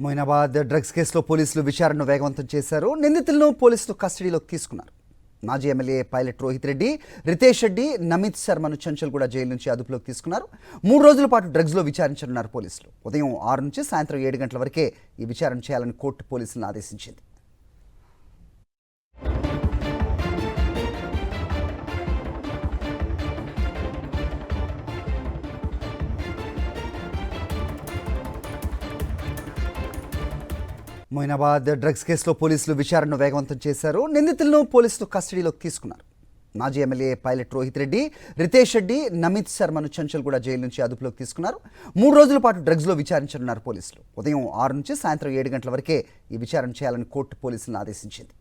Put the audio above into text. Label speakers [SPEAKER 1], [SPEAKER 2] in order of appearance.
[SPEAKER 1] Moinabad drugs కేసులో పోలీసులు విచారణను వేగవంతం చేశారు. నిందితులను పోలీసులు కస్టడీలోకి తీసుకున్నారు. మాజీ ఎమ్మెల్యే పైలట్ రోహిత్ రెడ్డి, రితేష్ రెడ్డి, నమిత్ శర్మను చంచల్గూడ జైలు నుంచి అదుపులోకి తీసుకున్నారు. 3 రోజుల పాటు డ్రగ్స్లో విచారించనున్నారు పోలీసులు. ఉదయం 6 నుంచి సాయంత్రం 7 గంటల వరకే ఈ విచారణ చేయాలని కోర్టు పోలీసులను ఆదేశించింది. మొయినాబాద్ డ్రగ్స్ కేసులో పోలీసులు విచారణను వేగవంతం చేశారు. నిందితులను పోలీసులు కస్టడీలోకి తీసుకున్నారు. మాజీ ఎమ్మెల్యే పైలట్ రోహిత్ రెడ్డి, రితేష్ రెడ్డి, నమిత్ శర్మను చంచల్గూడ జైలు నుంచి అదుపులోకి తీసుకున్నారు. 3 రోజుల పాటు డ్రగ్స్లో విచారించనున్నారు పోలీసులు. ఉదయం 6 నుంచి సాయంత్రం 7 గంటల వరకే ఈ విచారణ చేయాలని కోర్టు పోలీసులను ఆదేశించింది.